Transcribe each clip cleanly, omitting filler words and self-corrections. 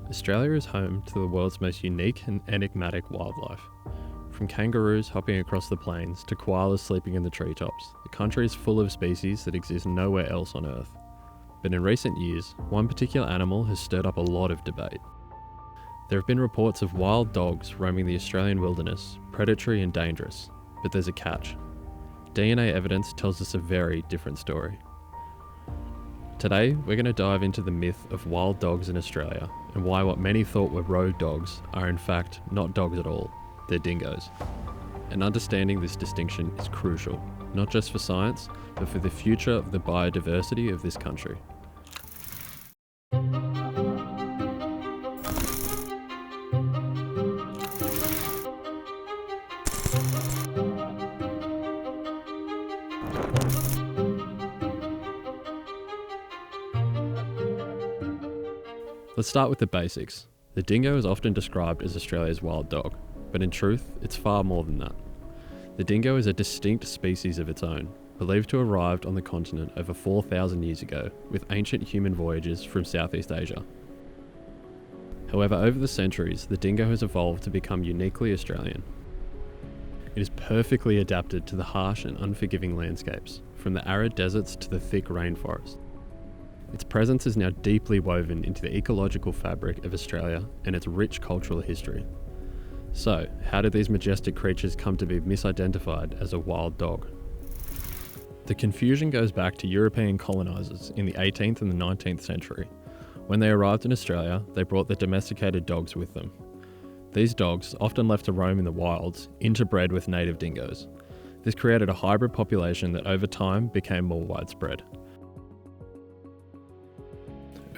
Australia is home to the world's most unique and enigmatic wildlife. From kangaroos hopping across the plains to koalas sleeping in the treetops, the country is full of species that exist nowhere else on Earth. But in recent years, one particular animal has stirred up a lot of debate. There have been reports of wild dogs roaming the Australian wilderness, predatory and dangerous, but there's a catch. DNA evidence tells us a very different story. Today, we're going to dive into the myth of wild dogs in Australia and why what many thought were road dogs are in fact not dogs at all, they're dingoes. And understanding this distinction is crucial, not just for science, but for the future of the biodiversity of this country. Let's start with the basics. The dingo is often described as Australia's wild dog, but in truth, it's far more than that. The dingo is a distinct species of its own, believed to have arrived on the continent over 4,000 years ago with ancient human voyages from Southeast Asia. However, over the centuries, the dingo has evolved to become uniquely Australian. It is perfectly adapted to the harsh and unforgiving landscapes, from the arid deserts to the thick rainforest. Its presence is now deeply woven into the ecological fabric of Australia and its rich cultural history. So, how did these majestic creatures come to be misidentified as a wild dog? The confusion goes back to European colonisers in the 18th and the 19th century. When they arrived in Australia, they brought their domesticated dogs with them. These dogs, often left to roam in the wilds, interbred with native dingoes. This created a hybrid population that over time became more widespread.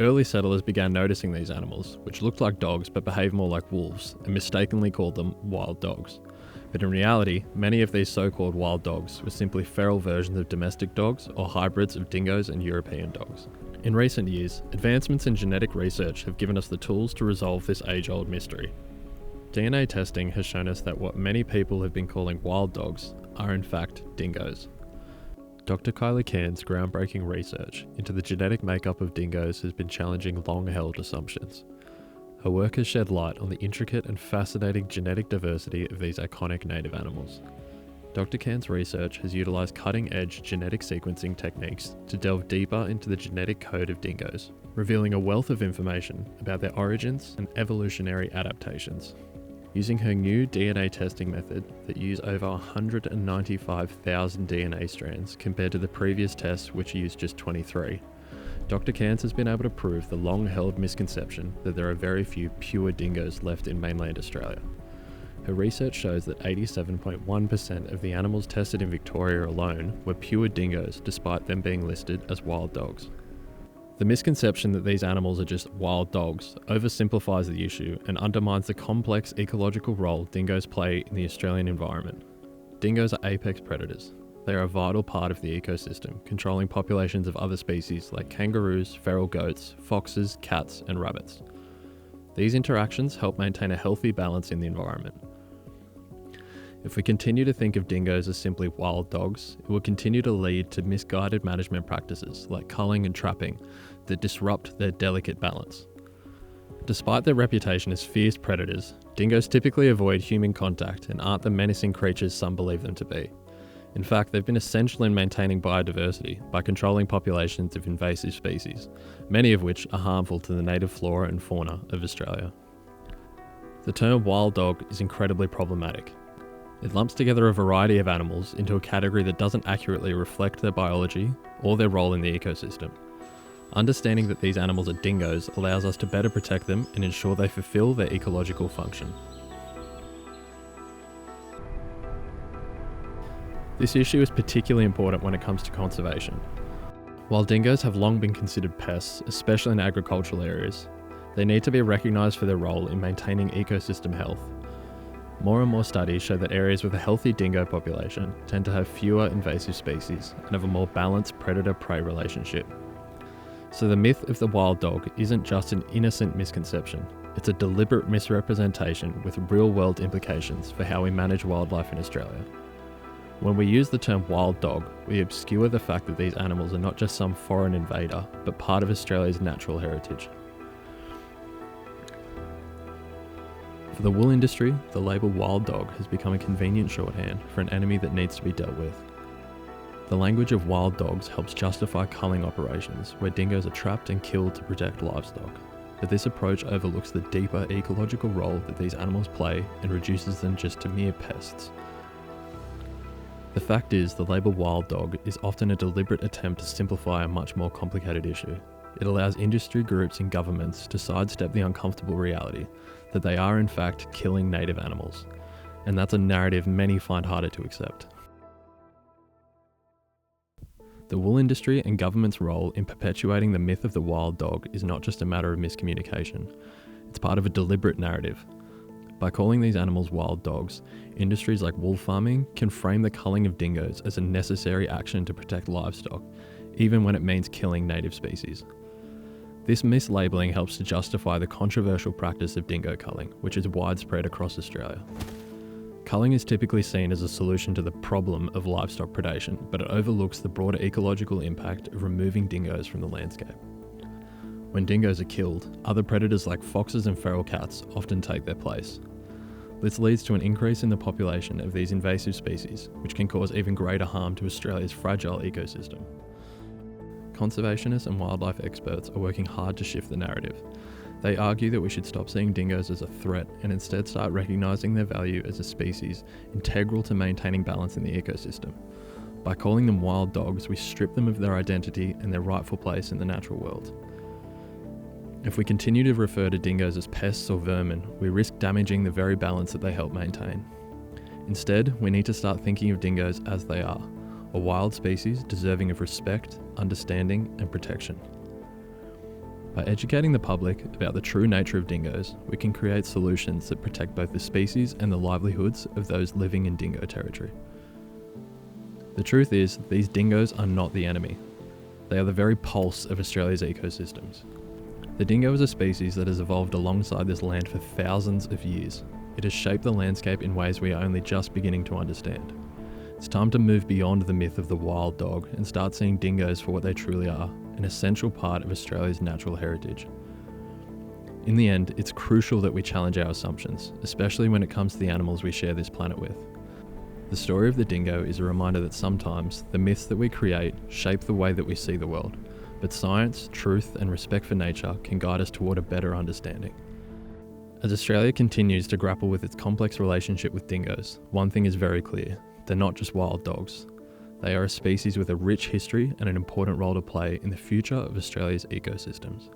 Early settlers began noticing these animals, which looked like dogs but behaved more like wolves, and mistakenly called them wild dogs. But in reality, many of these so-called wild dogs were simply feral versions of domestic dogs or hybrids of dingoes and European dogs. In recent years, advancements in genetic research have given us the tools to resolve this age-old mystery. DNA testing has shown us that what many people have been calling wild dogs are in fact dingoes. Dr. Kylie Cairns' groundbreaking research into the genetic makeup of dingoes has been challenging long-held assumptions. Her work has shed light on the intricate and fascinating genetic diversity of these iconic native animals. Dr. Cairns' research has utilised cutting-edge genetic sequencing techniques to delve deeper into the genetic code of dingoes, revealing a wealth of information about their origins and evolutionary adaptations. Using her new DNA testing method that used over 195,000 DNA strands compared to the previous tests which used just 23, Dr. Cairns has been able to prove the long-held misconception that there are very few pure dingoes left in mainland Australia. Her research shows that 87.1% of the animals tested in Victoria alone were pure dingoes despite them being listed as wild dogs. The misconception that these animals are just wild dogs oversimplifies the issue and undermines the complex ecological role dingoes play in the Australian environment. Dingoes are apex predators. They are a vital part of the ecosystem, controlling populations of other species like kangaroos, feral goats, foxes, cats, and rabbits. These interactions help maintain a healthy balance in the environment. If we continue to think of dingoes as simply wild dogs, it will continue to lead to misguided management practices like culling and trapping that disrupt their delicate balance. Despite their reputation as fierce predators, dingoes typically avoid human contact and aren't the menacing creatures some believe them to be. In fact, they've been essential in maintaining biodiversity by controlling populations of invasive species, many of which are harmful to the native flora and fauna of Australia. The term wild dog is incredibly problematic. It lumps together a variety of animals into a category that doesn't accurately reflect their biology or their role in the ecosystem. Understanding that these animals are dingoes allows us to better protect them and ensure they fulfill their ecological function. This issue is particularly important when it comes to conservation. While dingoes have long been considered pests, especially in agricultural areas, they need to be recognised for their role in maintaining ecosystem health. More and more studies show that areas with a healthy dingo population tend to have fewer invasive species and have a more balanced predator-prey relationship. So the myth of the wild dog isn't just an innocent misconception, it's a deliberate misrepresentation with real-world implications for how we manage wildlife in Australia. When we use the term wild dog, we obscure the fact that these animals are not just some foreign invader, but part of Australia's natural heritage. For the wool industry, the label wild dog has become a convenient shorthand for an enemy that needs to be dealt with. The language of wild dogs helps justify culling operations where dingoes are trapped and killed to protect livestock. But this approach overlooks the deeper ecological role that these animals play and reduces them just to mere pests. The fact is, the label wild dog is often a deliberate attempt to simplify a much more complicated issue. It allows industry groups and governments to sidestep the uncomfortable reality that they are in fact killing native animals, and that's a narrative many find harder to accept. The wool industry and government's role in perpetuating the myth of the wild dog is not just a matter of miscommunication, it's part of a deliberate narrative. By calling these animals wild dogs, industries like wool farming can frame the culling of dingoes as a necessary action to protect livestock, even when it means killing native species. This mislabeling helps to justify the controversial practice of dingo culling, which is widespread across Australia. Culling is typically seen as a solution to the problem of livestock predation, but it overlooks the broader ecological impact of removing dingoes from the landscape. When dingoes are killed, other predators like foxes and feral cats often take their place. This leads to an increase in the population of these invasive species, which can cause even greater harm to Australia's fragile ecosystem. Conservationists and wildlife experts are working hard to shift the narrative. They argue that we should stop seeing dingoes as a threat and instead start recognising their value as a species integral to maintaining balance in the ecosystem. By calling them wild dogs, we strip them of their identity and their rightful place in the natural world. If we continue to refer to dingoes as pests or vermin, we risk damaging the very balance that they help maintain. Instead, we need to start thinking of dingoes as they are, a wild species deserving of respect, understanding, and protection. By educating the public about the true nature of dingoes, we can create solutions that protect both the species and the livelihoods of those living in dingo territory. The truth is, these dingoes are not the enemy. They are the very pulse of Australia's ecosystems. The dingo is a species that has evolved alongside this land for thousands of years. It has shaped the landscape in ways we are only just beginning to understand. It's time to move beyond the myth of the wild dog and start seeing dingoes for what they truly are, an essential part of Australia's natural heritage. In the end, it's crucial that we challenge our assumptions, especially when it comes to the animals we share this planet with. The story of the dingo is a reminder that sometimes the myths that we create shape the way that we see the world, but science, truth, and respect for nature can guide us toward a better understanding. As Australia continues to grapple with its complex relationship with dingoes, one thing is very clear: they're not just wild dogs. They are a species with a rich history and an important role to play in the future of Australia's ecosystems.